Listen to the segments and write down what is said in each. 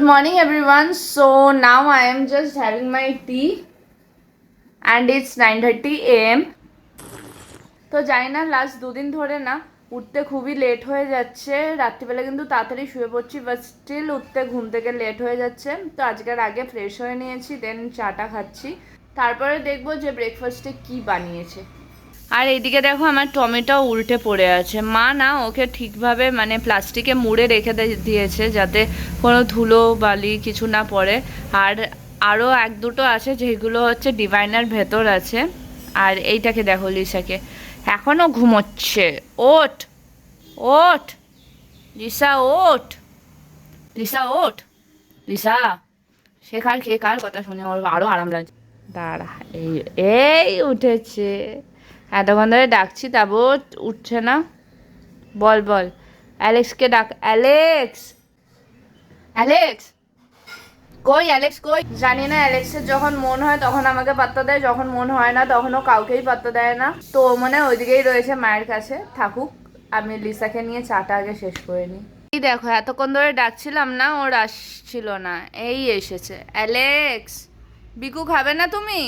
Good morning, everyone. So now I am just having my tea, and it's 9:30 a.m. তো জানি না last দুদিন ধরে না উঠতে খুবই লেট হয়ে যাচ্ছে। রাত্রিবেলা কিন্তু তাড়াতাড়ি শুয়ে পড়ছি, বাট স্টিল উঠতে ঘুম থেকে লেট হয়ে যাচ্ছে। তো আজকের আগে ফ্রেশ হয়ে নিয়েছি, দেন চাটা খাচ্ছি, তারপরে দেখবো যে ব্রেকফাস্টে কি বানিয়েছে। আর এইদিকে দেখো আমার টমেটো উল্টে পড়ে আছে। মা না ওকে ঠিকভাবে মানে প্লাস্টিকে মুড়ে রেখে দিয়েছে যাতে কোনো ধুলো বালি কিছু না পড়ে। আর আরও এক দুটো আছে যেগুলো হচ্ছে ডিভাইনার ভেতর আছে। আর এইটাকে দেখো, লিসাকে এখনও ঘুমোচ্ছে। ওঠ ওঠ লিসা, ওঠ লিসা, ওঠ লিসা। সে কার কথা শুনে ওর আরও আরাম লাগছে। দাঁড়া, এই এই উঠেছে। এতক্ষণ ধরে ডাকছি তারপর উঠছে না। বল বল, অ্যালেক্সকে ডাক। অ্যালেক্স, অ্যালেক্স কই, অ্যালেক্স কই? জানি না, অ্যালেক্সের যখন মন হয় তখন আমাকে পাত্তা দেয়, যখন মন হয় না তখন ও কাউকেই পাত্তা দেয় না। তো মানে ওইদিকেই রয়েছে মায়ের কাছে, থাকুক। আমি লিসাকে নিয়ে চাটা আগে শেষ করে নিই। এই দেখো এতক্ষণ ধরে ডাকছিলাম না, ওর আসছিল না, এই এসেছে। অ্যালেক্স, বিকু খাবে না তুমি?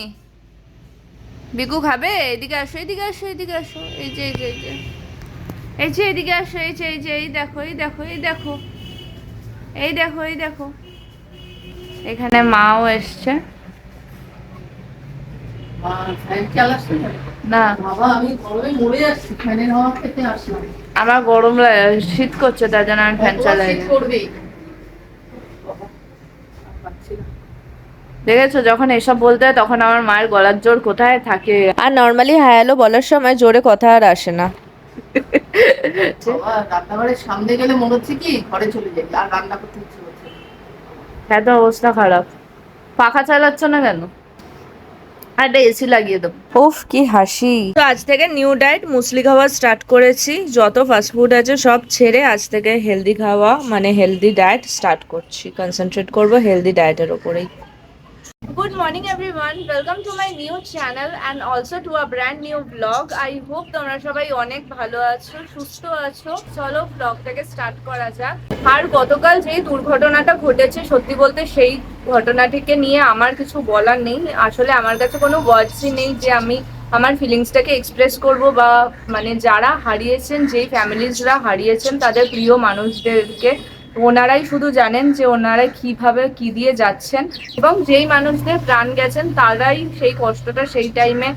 বিকু খাবে? এদিকে আসো, এদিকে আসো, এদিকে আসো। এই যে এই যে এই যে এই যে এদিকে আসো। এই যে এই যে এই দেখো, এই দেখো, এই দেখো, এই দেখো, এই দেখো। এখানে মাও এসছে। না বাবা, আমি গরমে মরে যাচ্ছি, ফ্যানের হাওয়া খেতে আসলাম। আমার গরম লাগে, শীত করছে, তার জন্য আমি ফ্যান চালাই। দেখেছো, যখন এসব বলতে হয় তখন আমার মায়ের গলার জোর কোথায় থাকে। আর নর্মালি হ্যালো বলার সময় জোরে কথা আর আসে না। রান্নাঘরের সামনে গেলে মনে হচ্ছে কি ঘরে চলে যাই, আর রান্না করতে ইচ্ছে করছে। হ্যাঁ, তো অবস্থা খারাপ। পাখা চালাচ্ছ না কেন? একটা এসি লাগিয়ে দেবো। উফ কি হাসি। তো আজ থেকে নিউ ডায়েট মুসলি খাওয়া স্টার্ট করেছি। যত ফাস্টফুড আছে সব ছেড়ে আজ থেকে হেলদি খাওয়া মানে হেলদি ডায়েট স্টার্ট করছি। কনসেন্ট্রেট করবো হেলদি ডায়েটের ওপরেই। Good morning everyone, welcome to my new channel and also to a brand new vlog. I hope তোমরা সবাই অনেক ভালো আছো, সুস্থ আছো। চলো vlogটাকে স্টার্ট করা যাক। আর গতকাল যেই দুর্ঘটনাটা ঘটেছে, সত্যি বলতে সেই ঘটনাটিকে নিয়ে আমার কিছু বলার নেই। আসলে আমার কাছে কোনো ওয়ার্ডসই নেই যে আমি আমার ফিলিংসটাকে এক্সপ্রেস করব, বা মানে যারা হারিয়েছেন, যেই ফ্যামিলিজরা হারিয়েছেন তাদের প্রিয় মানুষদেরকে, ওনারাই শুধু জানেন যে ওনারা কিভাবে কি দিয়ে যাচ্ছেন, এবং যেই মানুষদের প্রাণ গেছেন তারাই সেই কষ্টটা সেই টাইমে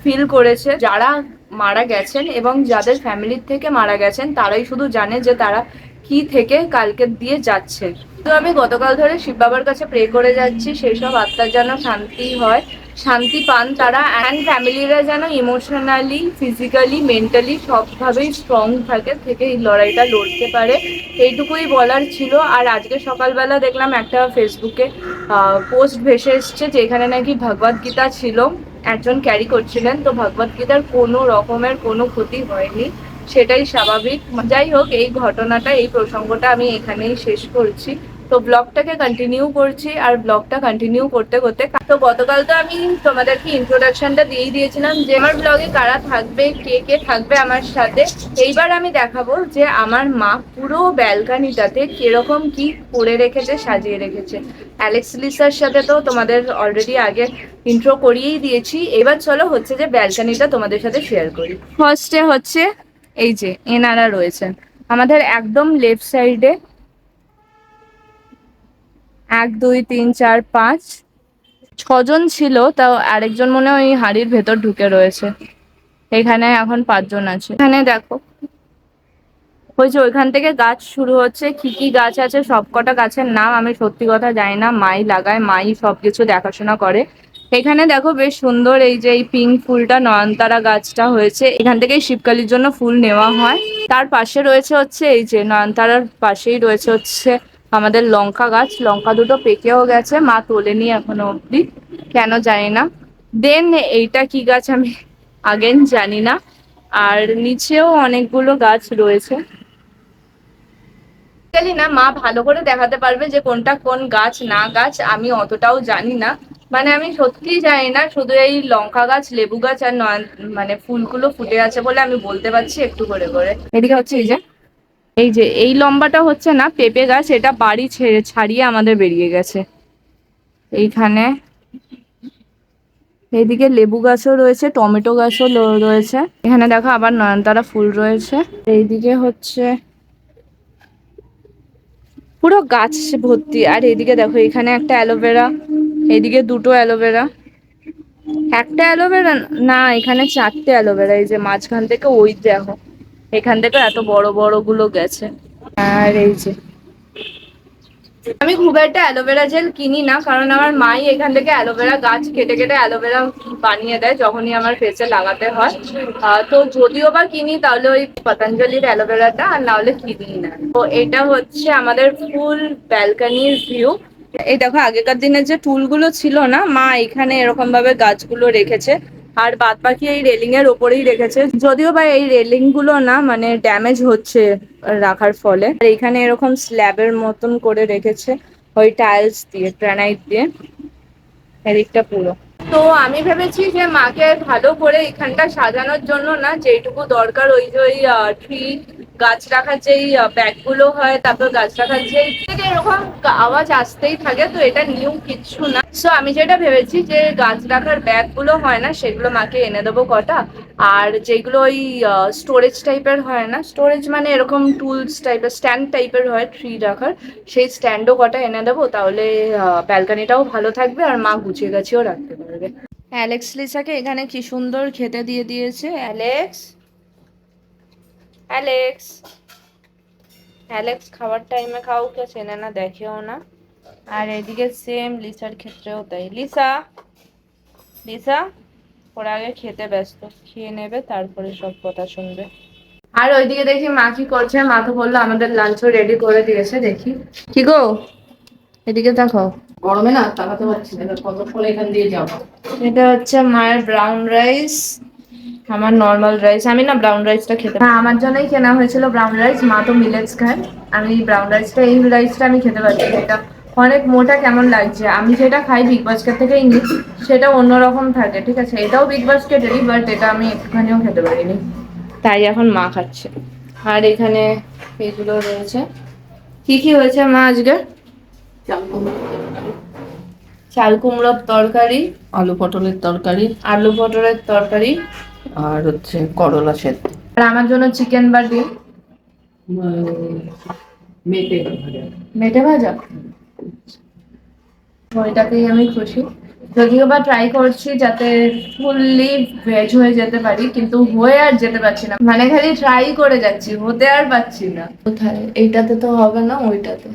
ফিল করেছে। যারা মারা গেছেন এবং যাদের ফ্যামিলির থেকে মারা গেছেন তারাই শুধু জানে যে তারা কি থেকে কালকে দিয়ে যাচ্ছে। তো আমি গতকাল ধরে শিব বাবার কাছে প্রে করে যাচ্ছি সেই সব আত্মার যেন শান্তি হয়, শান্তি পান তারা, অ্যান্ড ফ্যামিলিরা যেন ইমোশনালি, ফিজিক্যালি, মেন্টালি সবভাবেই স্ট্রং থেকে এই লড়াইটা লড়তে পারে। এইটুকুই বলার ছিল। আর আজকে সকালবেলা দেখলাম একটা ফেসবুকে পোস্ট ভেসে এসছে যেখানে নাকি ভগবদ গীতা ছিল, একজন ক্যারি করছিলেন। তো ভগবদ গীতার কোনো রকমের কোনো ক্ষতি হয়নি, সেটাই স্বাভাবিক। যাই হোক, এই ঘটনাটা, এই প্রসঙ্গটা আমি এখানেই শেষ করছি। তো ব্লগটাকে কন্টিনিউ করছি, আর ব্লগটা কন্টিনিউ করতে করতে, তো গতকাল তো আমি তোমাদেরকে ইন্ট্রোডাকশনটা দিয়েই দিয়েছিলাম যে আমার ব্লগে কারা থাকবে, কে কে থাকবে আমার সাথে। এইবার আমি দেখাবো যে আমার মা পুরো ব্যালকানিটাতে কিরকম কি করে রেখেছে, সাজিয়ে রেখেছে। অ্যালেক্স লিসার সাথে তো তোমাদের অলরেডি আগে ইন্ট্রো করিয়েই দিয়েছি। এবার চলো হচ্ছে যে ব্যালকানিটা তোমাদের সাথে শেয়ার করি। ফার্স্টে হচ্ছে এই যে এনারা রয়েছেন আমাদের একদম লেফট সাইডে, 1 2 3 4 5 6জন ছিল, তাও আরেকজন মনে হয় ওই হাড়ির ভেতর ঢুকে রয়েছে। এখানে এখন 5জন আছে। এখানে দেখো ওই যে ওইখান থেকে গাছ শুরু হচ্ছে, কি কি গাছ আছে সবকটা গাছের নাম আমি সত্যি কথা জানি না, মাই লাগায়, মাই সবকিছু দেখাশোনা করে। এখানে দেখো বেশ সুন্দর এই যে এই পিঙ্ক ফুলটা, নয়নতারা গাছটা হয়েছে, এখান থেকেই শিবকালীর জন্য ফুল নেওয়া হয়। তার পাশে রয়েছে হচ্ছে এই যে নয়নতারার পাশেই রয়েছে হচ্ছে আমাদের লঙ্কা গাছ। লঙ্কা দুটো পেকেও গেছে, মা তোলেনি এখনো অব্দি, কেন জানি না। দেন এইটা কি গাছ আমি আগেন জানি না। আর নিচেও অনেকগুলো গাছ রয়েছে। না মা ভালো করে দেখাতে পারবে যে কোনটা কোন গাছ না গাছ, আমি অতটাও জানি না। মানে আমি সত্যিই জানি না, শুধু এই লঙ্কা গাছ, লেবু গাছ আর নয়ন মানে ফুলগুলো ফুটে আছে বলে আমি বলতে পারছি একটু করে করে। এদিকে হচ্ছে এই যে এই যে এই লম্বাটা হচ্ছে না পেঁপে গাছ, এটা বাড়ি ছাড়িয়ে আমাদের বেরিয়ে গেছে এইখানে। এইদিকে লেবু গাছও রয়েছে, টমেটো গাছও রয়েছে। এখানে দেখো আবার নয়নতারা ফুল রয়েছে। এইদিকে হচ্ছে পুরো গাছ ভর্তি। আর এইদিকে দেখো এখানে একটা অ্যালোভেরা, এইদিকে দুটো অ্যালোভেরা, একটা অ্যালোভেরা না, এখানে চারটে অ্যালোভেরা। এই যে মাঝখান থেকে ওই দেখো এখান থেকে এত বড় বড় গুলো গেছে। আর এই যে আমি খুব একটা অ্যালোভেরা জেল কিনি না, কারণ আমার মাই এখান থেকে অ্যালোভেরা গাছ কেটে কেটে অ্যালোভেরা বানিয়ে দেয় যখনই আমার ফেসে লাগাতে হয়। তো যদিও বা কিনি তাহলে ওই পতঞ্জলির অ্যালোভেরাটা, আর না হলে কিনি না। তো এটা হচ্ছে আমাদের ফুল ব্যালকনির ভিউ। এই দেখো আগেকার দিনের যে টুলগুলো ছিল না, মা এখানে এরকম ভাবে গাছগুলো রেখেছে, আর বাদ বাকি এই রেলিং এর ওপরেই রেখেছে। যদিও বা এই রেলিং গুলো না মানে ড্যামেজ হচ্ছে রাখার ফলে। আর এখানে এরকম স্ল্যাবের মতন করে রেখেছে ওই টাইলস দিয়ে, গ্রানাইট দিয়ে এদিকটা পুরো। তো আমি ভেবেছি যে মাকে ভালো করে এখানটা সাজানোর জন্য না, যেটুকু দরকার ওই যে ওই ট্রি গাছ রাখার যেই ব্যাগ গুলো হয়, তারপর গাছ রাখার যেই থেকে এরকম আওয়াজ আসতেই থাকে, তো এটা নিউ কিচ্ছু না। সো আমি যেটা ভেবেছি যে গাছ রাখার ব্যাগ গুলো হয় না, সেগুলো মাকে এনে দেবো কটা। আর যেগুলো ওই স্টোরেজ টাইপের হয় না, স্টোরেজ মানে এরকম টুলস টাইপের স্ট্যান্ড টাইপের হয় ট্রি রাখার, সেই স্ট্যান্ডও কটা এনে দেবো। তাহলে ব্যালকনিটাও ভালো থাকবে আর মা গুছিয়ে গাছিয়েও রাখতে পারবে। অ্যালেক্স লিসাকে এখানে কি সুন্দর খেতে দিয়ে দিয়েছে। অ্যালেক্স, অ্যালেক্স, অ্যালেক্স খাবার টাইমে কাউকে চেনে না, দেখেও না। আর এদিকে সেম লিসার ক্ষেত্রেও তাই। লিসা, লিসা ওর আগে খেতে ব্যস্ত, খেয়ে নেবে তারপরে সব কথা শুনবে। আর ওইদিকে দেখি মা কি করছে। মা তো বললো আমাদের লাঞ্চও রেডি করে দিয়েছে। দেখি কি গো, এদিকে দেখো। গরমে না তাকাতে পারছি না, কতক্ষণ এখান দিয়ে যাবো। এটা হচ্ছে মায়ের ব্রাউন রাইস, আমার নর্মাল রাইস। আমি না ব্রাউন রাইসটা খেতে, হ্যাঁ আমার জন্যই কেনা হয়েছিল ব্রাউন রাইস। মা তো মিলেটস খায়, আমি ব্রাউন রাইসটা, এই রাইসটা আমি খেতে পারছি। এটা অনেক মোটা কেমন লাগছে। আমি যেটা খাই বিগ বাস্কেট থেকেই নিই, সেটা অন্যরকম থাকে, ঠিক আছে। এটাও বিগ বাস্কেটেরই, বাট এটা আমি একটুখানিও খেতে পারিনি, তাই এখন মা খাচ্ছে। আর এখানে এগুলো রয়েছে। কি কি হয়েছে মা আজকে? চাল কুমড়োর তরকারি, আলু পটলের তরকারি, আলু পটলের তরকারি, আর হচ্ছে করলা সেদ্ধ। আর আমার জন্য চিকেন বা ডিম, মেটে ভাজা। মেটে ভাজা, ওইটাতেই আমি খুশি। যদিও বা ট্রাই করছি যাতে ফুললি ভেজ হয়ে যেতে পারি, কিন্তু হয়ে আর যেতে পারছি না। মানে খালি ট্রাই করে যাচ্ছি, হতে আর পারছি না। কোথায় এইটাতে তো হবে না, ওইটাতে।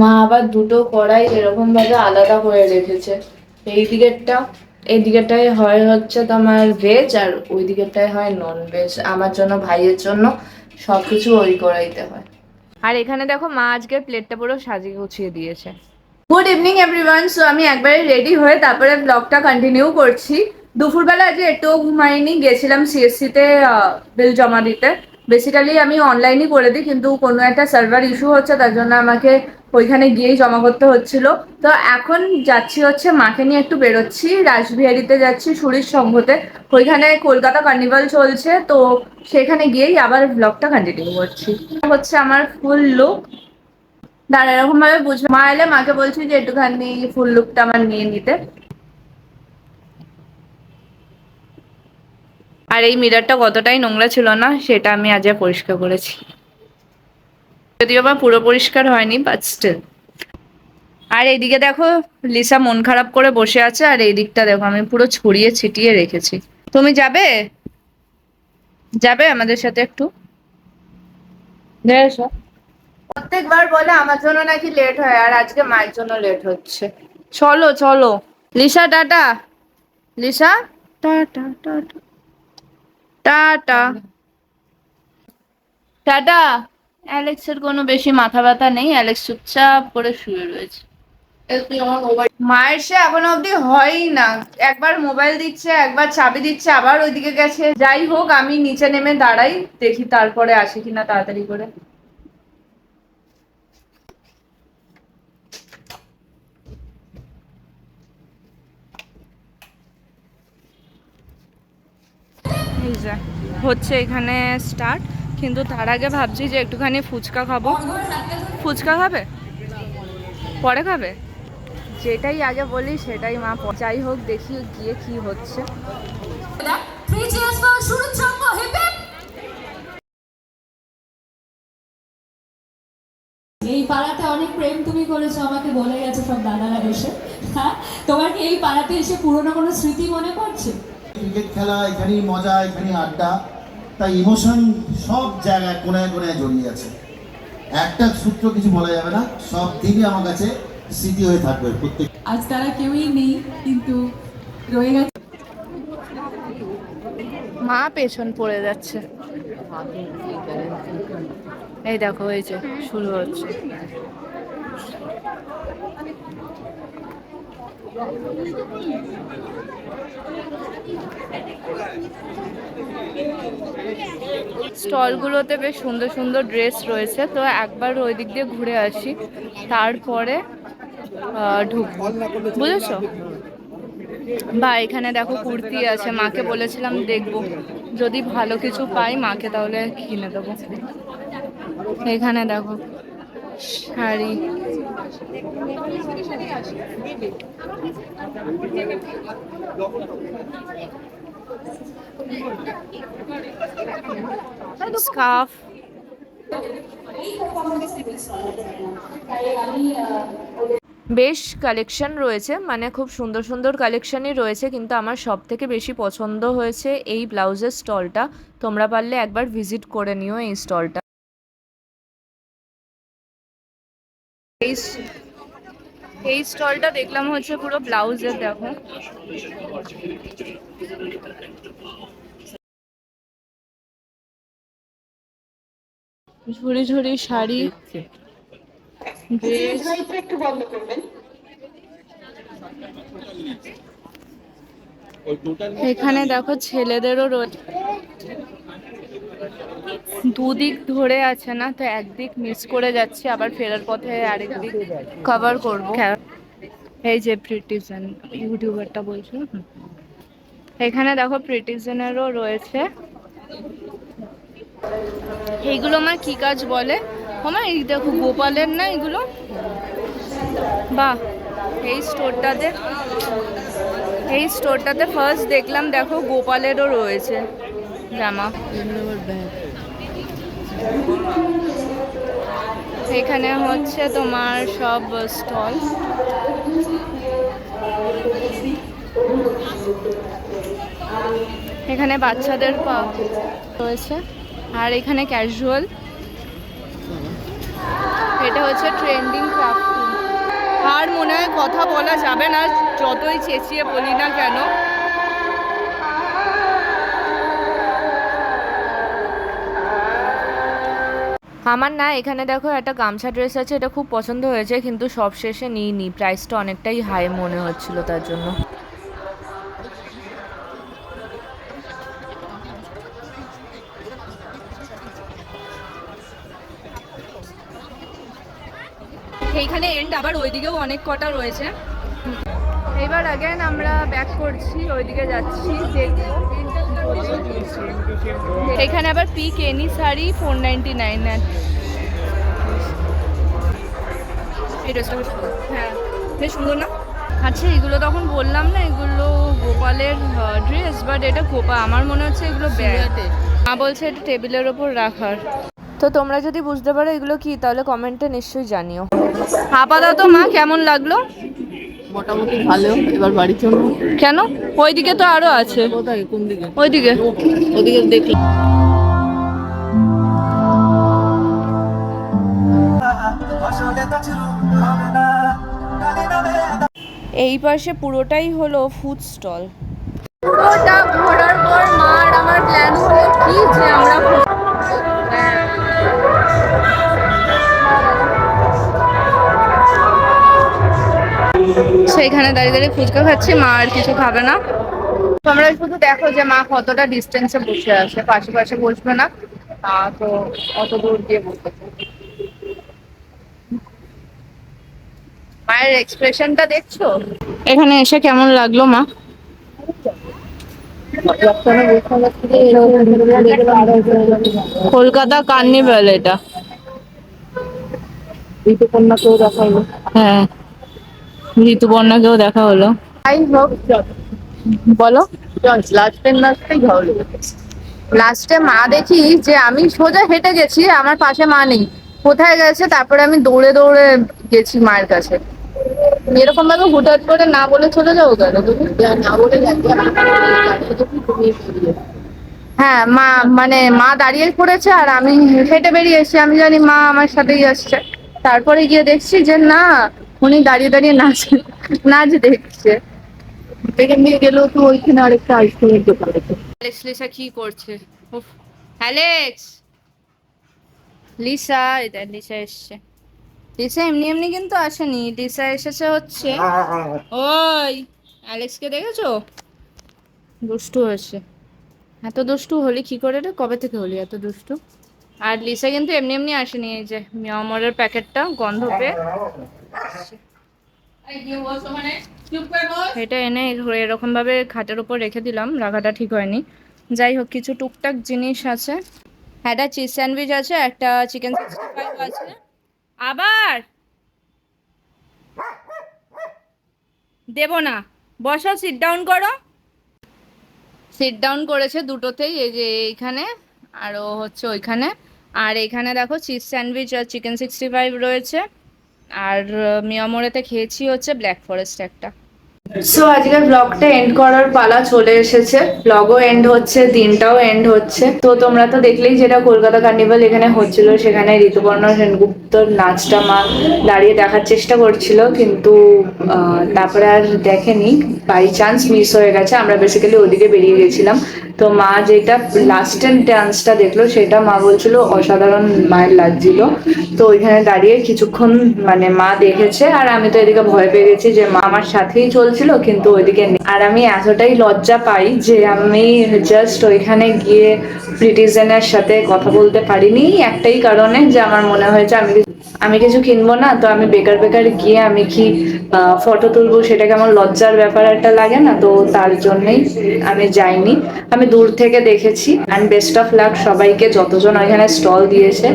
মা আবার দুটো কড়াই এরকম ভাবে আলাদা করে রেখেছে। এই দিকেরটা, এই দিকেরটাই হয় হচ্ছে তোমার ভেজ, আর ওই দিকেরটাই হয় নন ভেজ। আমার জন্য, ভাইয়ের জন্য সবকিছু ওই কড়াইতে হয়। আর এখানে দেখো মা আজকে প্লেটটা পুরো সাজিয়ে গুছিয়ে দিয়েছে। Good evening everyone. সো আমি একবারে রেডি হয়ে তারপরে ব্লগটা কন্টিনিউ করছি। দুপুরবেলা আজকে একটুও ঘুমাইনি, গেছিলাম সিএসসি তে বিল জমা দিতে। বেসিক্যালি আমি অনলাইনই করে দিই, কিন্তু কোনো একটা সার্ভার ইস্যু হচ্ছে, তার জন্য আমাকে ওইখানে গিয়েই জমা করতে হচ্ছিল। তো এখন যাচ্ছি হচ্ছে মাকে নিয়ে একটু বেরোচ্ছি, রাসবিহারিতে যাচ্ছি সুরিশ সংঘতে। ওইখানে কলকাতা কার্নিভাল চলছে, তো সেখানে গিয়েই আবার ব্লগটা কন্টিনিউ করছি। হচ্ছে আমার ফুল লুক, দাঁড়া এরকম ভাবে বুঝবে। মা এলে মাকে বলছি যে একটুখানি ফুল লুকটা আমার নিয়ে নিতে। আর এই মিররটা কতটাই নোংরা ছিল না, সেটা আমি আজ পরিষ্কার করেছি। যদিও বা পুরো পরিষ্কার হয়নি, বাট স্টিল। আর এইদিকে দেখো লিসা মন খারাপ করে বসে আছে, আর এই দিকটা দেখো আমি পুরো ছড়িয়ে ছিটিয়ে রেখেছি। তুমি যাবে, যাবে আমাদের সাথে একটু? এসো। প্রত্যেকবার বলে আমার জন্য নাকি লেট হয়, আর আজকে মায়ের জন্য লেট হচ্ছে। চলো চলো Lisa, tata. Lisa, tata tata tata tata. অ্যালেক্সের কোনো বেশি মাথা ব্যথা নেই, অ্যালেক্স চুপচাপ করে শুয়ে রয়েছে। মায়ের সে এখনো অব্দি হয়ই না। একবার মোবাইল দিচ্ছে, একবার চাবি দিচ্ছে, আবার ওইদিকে গেছে। যাই হোক আমি নিচে নেমে দাঁড়াই, দেখি তারপরে আসি কিনা তাড়াতাড়ি করে। এই যে হচ্ছে এখানে স্টার্ট, কিন্তু তার আগে ভাবছি যে একটুখানি ফুচকা খাবো। ফুচকা খাবে? পরে খাবে? যেটাই আগে বলি সেটাই মা। যাই হোক, দেখি গিয়ে কি হচ্ছে। এই পাড়াতে অনেক প্রেম তুমি করেছো, আমাকে বলে গেছে সব দাদারা এসে। হ্যাঁ, তোমার কি এই পাড়াতে এসে পুরনো কোনো স্মৃতি মনে পড়ছে? ক্রিকেট খেলা, এখানেই মজা, এখানেই আড্ডা, তাই ইমোশন সব জায়গায় কোনায় কোনায় জড়িয়ে আছে। একটা সূত্র কিছু বলা যাবে না, সব দিনই আমার কাছে স্মৃতি হয়ে থাকবে প্রত্যেক। আজ তারা কেউই নেই, কিন্তু রয়ে গেছে। মা পেছন পড়ে যাচ্ছে। এই দেখো, এই যে শুরু হচ্ছে। স্টলগুলোতে বেশ সুন্দর সুন্দর ড্রেস রয়েছে, তো একবার ওই দিক দিয়ে ঘুরে আসি, তারপরে ঢুকবো, বুঝেছো? বা এখানে দেখো কুর্তি আছে, মাকে বলেছিলাম দেখবো, যদি ভালো কিছু পাই মাকে তাহলে কিনে দেবো। এখানে দেখো শাড়ি। স্কার্ফ। বেশ কালেকশন রয়েছে, মানে খুব সুন্দর সুন্দর কালেকশনই রয়েছে, কিন্তু আমার সব থেকে বেশি পছন্দ হয়েছে এই ব্লাউজের স্টলটা। তোমরা পারলে একবার ভিজিট করে নিও এই স্টলটা। এই স্টলটা দেখলাম হচ্ছে পুরো ব্লাউজের। দেখো ঝুড়ি ঝুড়ি শাড়ি, ড্রেস। এখানে দেখো ছেলেদেরও রয়েছে, দুদিক ধরে আছে না, তো একদিক মিস করে যাচ্ছি, আবার ফেরার পথে আরেক দিক কভার করবো। এই যে প্রিটিজেন ইউটিউবারটা বলছো, এখানে দেখো প্রিটিজেনেরও রয়েছে। এইগুলো মা কি কাজ বলে? ও মা, এই দেখো গোপালের না এগুলো? বাহ, এই স্টোরটাতে ফার্স্ট দেখলাম দেখো গোপালেরও রয়েছে জামা। এখানে হচ্ছে তোমার সব স্টল। এখানে বাচ্চাদের রয়েছে, আর এখানে ক্যাজুয়াল। এটা হচ্ছে ট্রেন্ডিং ক্রাফটিং। আর মনে হয় কথা বলা যাবে না, যতই চেঁচিয়ে বলি না কেন। আমার না এখানে দেখো একটা গামছা ড্রেস আছে, এটা খুব পছন্দ হয়েছে, কিন্তু সব শেষে নিইনি, প্রাইসটা অনেকটাই হাই মনে হচ্ছিল তার জন্য। এইখানে এন্ড, আবার ওইদিকেও অনেক কটা রয়েছে। এবার আগেন আমরা ব্যাক করছি, ওইদিকে যাচ্ছি। এখানে আবার পিক এনি শাড়ি 499। এই ড্রেসটা হ্যাঁ বেশ সুন্দর না? আচ্ছা, এগুলো তখন বললাম না এগুলো গোপালের ড্রেস, বাট এটা গোপা আমার মনে হচ্ছে এগুলো ব্যাগ। মা বলছে এটা টেবিলের ওপর রাখার। তো তোমরা যদি বুঝতে পারো এগুলো কি, তাহলে কমেন্টে নিশ্চয়ই জানিও। আপাতত মা কেমন লাগলো? মোটামুটি ভালো। এবার বাড়ি চলবো। কেন? ওইদিকে তো আরো আছে। কোথায়? কোন দিকে? ওইদিকে। ওদিকে দেখলাম। এই পাশে পুরোটাই হলো ফুড স্টল। পুরোটা ঘোরার পর মার আমার প্ল্যান হলো কি যে আমরা সেইখানে দাঁড়িয়ে দাঁড়িয়ে ফুচকা খাচ্ছি, মা আর কিছু খাবে না। তোমরা শুধু দেখো যে মা কতটা ডিস্টেন্সে বসে আছে, পাশে পাশে বসবে না, তো অত দূর দিয়ে বসেছে। মায়ের এক্সপ্রেশনটা দেখছো? এখানে এসে কেমন লাগলো মা? কলকাতা কার্নিভাল এটা। ঋতুপর্ণাকেও দেখা হলো। হ্যাঁ, ঋতুপর্ণাকেও দেখা হলো। যাই হোক, বলো। লাস্টের নাচটাই ভালো লেগেছে। লাস্টে মা দেখি যে আমি সোজা হেঁটে গেছি, আমার পাশে মা নেই, কোথায় গেছে, তারপরে আমি দৌড়ে দৌড়ে গেছি মায়ের কাছে। এরকম ভাবে হুটহাট করে না বলে চলে যাবো কেন তুমি? না বলে যাচ্ছি, তুমি বেরিয়ে। হ্যাঁ, মা মানে মা দাঁড়িয়ে পড়েছে আর আমি হেঁটে বেরিয়ে এসেছি, আমি জানি মা আমার সাথেই আসছে। তারপরে গিয়ে দেখছি যে না, উনি দাঁড়িয়ে দাঁড়িয়ে নাচ নাচ দেখছে। এখান দিয়ে গেলেও তো ওইখানে আরেকটা আইসক্রিমের দোকান আছে। অ্যালেক্স লিসা কি করছে? উফ, অ্যালেক্স লিসা, এটা লিসা এসছে। লিসা এমনি এমনি কিন্তু আসেনি, লিসা এসেছে হচ্ছে ওই অ্যালেক্সকে দেখেছো? দুষ্টু হয়েছে। এত দুষ্টু হলি কি করে রে? কবে থেকে হলি এত দুষ্টু? আর লিসা কিন্তু এমনি এমনি আসেনি, এই যে মিয়ামরের প্যাকেটটা গন্ধ পেয়ে এটা এনে এরকম ভাবে খাটের উপর রেখে দিলাম, রাখাটা ঠিক হয়নি। যাই হোক, কিছু টুকটাক জিনিস আছে। একটা চিজ স্যান্ডউইচ আছে, একটা চিকেন 65 আছে। আবার দেবো না, বসো, সিট ডাউন করো। সিট ডাউন করেছে দুটোতেই, এই যে এইখানে আর ও হচ্ছে ওইখানে। আর এখানে দেখো চিজ স্যান্ডউইচ আর চিকেন 65 রয়েছে। আর মিয়ামোরেতে খেয়েছি হচ্ছে ব্ল্যাক ফরেস্ট একটা। সো আজকের ব্লগটা এন্ড করার পালা চলে এসেছে। ব্লগও এন্ড হচ্ছে, দিনটাও এন্ড হচ্ছে। তো তোমরা তো দেখলেই যেটা কলকাতা কার্নিভাল এখানে হচ্ছিল, সেখানে ঋতুপর্ণ সেনগুপ্তর নাচটা মা দাঁড়িয়ে দেখার চেষ্টা করছিল, কিন্তু তারপরে আর দেখেনি, বাই চান্স মিস হয়ে গেছে। আমরা বেসিক্যালি ওদিকে বেরিয়ে গেছিলাম। তো মা যেটা লাস্টের ডান্সটা দেখলো, সেটা মা বলছিল অসাধারণ মায়ের লাগছিল। তো ওইখানে দাঁড়িয়ে কিছুক্ষণ মানে মা দেখেছে, আর আমি তো এদিকে ভয় পেয়ে গেছি যে মা আমার সাথেই চলছিল কিন্তু ওইদিকে নেই। আর আমি এতটাই লজ্জা পাই যে আমি জাস্ট ওইখানে গিয়ে প্রিটিজেনের সাথে কথা বলতে পারিনি, একটাই কারণে যে আমার মনে হয়েছে আমি কিছু কিনবো না, তো আমি বেকার বেকার গিয়ে আমি কি ফটো তুলবো, সেটা কেমন লজ্জার ব্যাপার একটা লাগে না, তো তার জন্যই আমি যাইনি। আমি দূর থেকে দেখেছি। অ্যান্ড বেস্ট অফ লাক সবাইকে, যতজন ওইখানে স্টল দিয়েছে।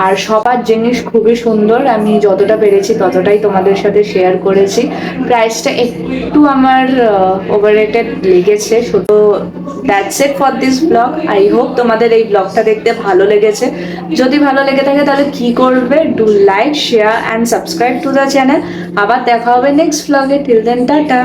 আর সবার জিনিস খুবই সুন্দর, আমি যতটা পেরেছি ততটাই তোমাদের সাথে শেয়ার করেছি। প্রাইসটা একটু আমার ওভাররেটেড লেগেছে। শুধু that's it for this blog. I hope তোমাদের এই ব্লগটা দেখতে ভালো লেগেছে। যদি ভালো লেগে থাকে তাহলে কি করবে? Do like, share and subscribe to the channel. আবার দেখা হবে নেক্সট ব্লগে। Till then tata.